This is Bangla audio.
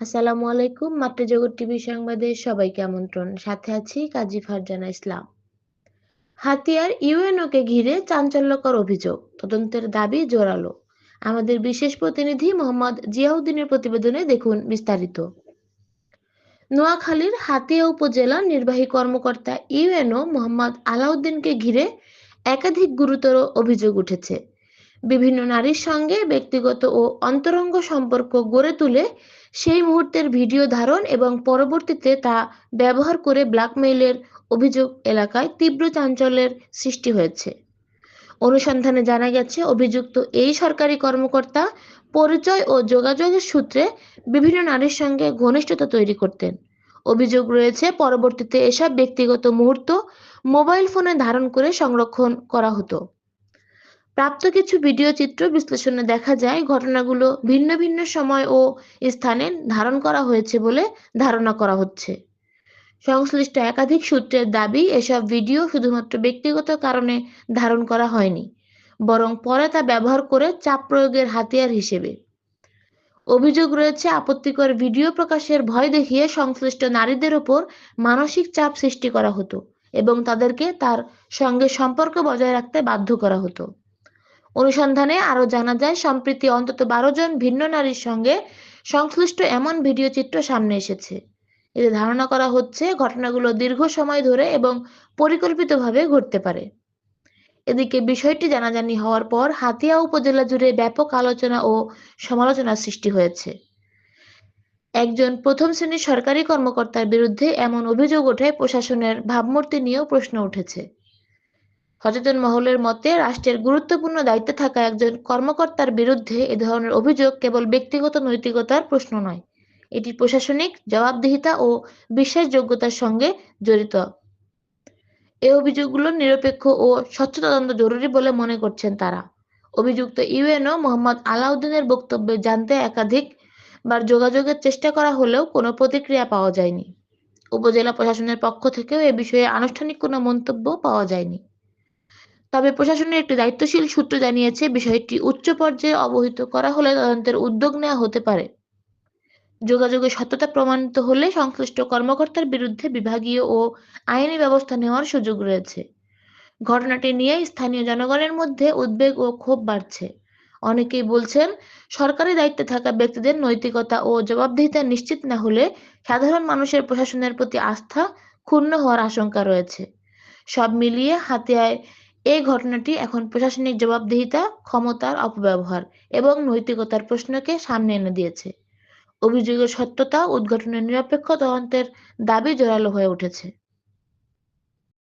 আসসালামু আলাইকুম। মাতৃজগৎ টিভি সংবাদে সবাইকে আমন্ত্রণ। সাথে আছি কাজী ফারজানা ইসলাম। হাতিয়ার ইউএনওকে ঘিরে চাঞ্চল্যকর অভিযোগ, তদন্তের দাবি জোরালো। আমাদের বিশেষ প্রতিনিধি মোহাম্মদ জিয়াউদ্দিনের প্রতিবেদনে দেখুন বিস্তারিত। নোয়াখালীর হাতিয়া উপজেলা নির্বাহী কর্মকর্তা ইউএনও মোহাম্মদ আলাউদ্দিনকে ঘিরে একাধিক গুরুতর অভিযোগ উঠেছে। বিভিন্ন নারীর সঙ্গে ব্যক্তিগত ও অন্তরঙ্গ সম্পর্ক গড়ে তুলে সেই মুহূর্তের ভিডিও ধারণ এবং পরবর্তীতে তা ব্যবহার করে ব্ল্যাকমেইলের অভিযোগ এলাকায় তীব্র চাঞ্চল্যের সৃষ্টি হয়েছে। অনুসন্ধানে জানা গেছে, অভিযুক্ত এই সরকারি কর্মকর্তা পরিচয় ও যোগাযোগের সূত্রে বিভিন্ন নারীর সঙ্গে ঘনিষ্ঠতা তৈরি করতেন। অভিযোগ রয়েছে, পরবর্তীতে এসব ব্যক্তিগত মুহূর্ত মোবাইল ফোনে ধারণ করে সংরক্ষণ করা হতো। প্রাপ্ত কিছু ভিডিও চিত্র বিশ্লেষণে দেখা যায়, ঘটনাগুলো ভিন্ন ভিন্ন সময় ও স্থানে ধারণ করা হয়েছে বলে ধারণা করা হচ্ছে। সংশ্লিষ্ট একাধিক সূত্রের দাবি, এসব ভিডিও শুধুমাত্র ব্যক্তিগত কারণে ধারণ করা হয়নি, বরং পরে তা ব্যবহার করে চাপ প্রয়োগের হাতিয়ার হিসেবে। অভিযোগ রয়েছে, আপত্তিকর ভিডিও প্রকাশের ভয় দেখিয়ে সংশ্লিষ্ট নারীদের ওপর মানসিক চাপ সৃষ্টি করা হতো এবং তাদেরকে তার সঙ্গে সম্পর্ক বজায় রাখতে বাধ্য করা হতো। অনুসন্ধানে আরও জানা যায়, সম্প্রতি অন্তত ১২ জন ভিন্ন নারীর সঙ্গে সংশ্লিষ্ট এমন ভিডিও চিত্র সামনে এসেছে। এতে ধারণা করা হচ্ছে, ঘটনাগুলো দীর্ঘ সময় ধরে এবং পরিকল্পিতভাবে ঘটতে পারে। এদিকে বিষয়টি জানাজানি হওয়ার পর হাতিয়া উপজেলা জুড়ে ব্যাপক আলোচনা ও সমালোচনার সৃষ্টি হয়েছে। একজন প্রথম শ্রেণীর সরকারি কর্মকর্তার বিরুদ্ধে এমন অভিযোগ ওঠায় প্রশাসনের ভাবমূর্তি নিয়েও প্রশ্ন উঠেছে। সচেতন মহলের মতে, রাষ্ট্রের গুরুত্বপূর্ণ দায়িত্বে থাকা একজন কর্মকর্তার বিরুদ্ধে এ ধরনের অভিযোগ কেবল ব্যক্তিগত নৈতিকতার প্রশ্ন নয়, এটি প্রশাসনিক জবাবদিহিতা ও বিশ্বাসযোগ্যতার সঙ্গে জড়িত। এ অভিযোগগুলো নিরপেক্ষ ও স্বচ্ছ তদন্ত জরুরি বলে মনে করছেন তারা। অভিযুক্ত ইউএনও মোহাম্মদ আলাউদ্দিনের বক্তব্যে জানতে একাধিকবার যোগাযোগের চেষ্টা করা হলেও কোনো প্রতিক্রিয়া পাওয়া যায়নি। উপজেলা প্রশাসনের পক্ষ থেকেও এ বিষয়ে আনুষ্ঠানিক কোনো মন্তব্য পাওয়া যায়নি। তবে প্রশাসনের একটি দায়িত্বশীল সূত্র জানিয়েছে, বিষয়টি উচ্চ পর্যায়ে অবহিত করা হলে তদন্তের উদ্যোগ নেওয়া হতে পারে। যোগাযোগের সত্যতা প্রমাণিত হলে সংশ্লিষ্ট কর্মকর্তার বিরুদ্ধে বিভাগীয় ও আইনি ব্যবস্থা নেওয়ার সুযোগ রয়েছে। ঘটনাটি নিয়ে স্থানীয় জনগণের মধ্যে উদ্বেগ ও ক্ষোভ বাড়ছে। অনেকেই বলছেন, সরকারি দায়িত্বে থাকা ব্যক্তিদের নৈতিকতা ও জবাবদিহিতা নিশ্চিত না হলে সাধারণ মানুষের প্রশাসনের প্রতি আস্থা ক্ষুণ্ণ হওয়ার আশঙ্কা রয়েছে। সব মিলিয়ে হাতিয়ায় এই ঘটনাটি এখন প্রশাসনিক জবাবদিহিতা, ক্ষমতার অপব্যবহার এবং নৈতিকতার প্রশ্নকে সামনে এনে দিয়েছে। অভিযোগের সত্যতা উদ্ঘাটনের নিরপেক্ষ তদন্তের দাবি জোরালো হয়ে উঠেছে।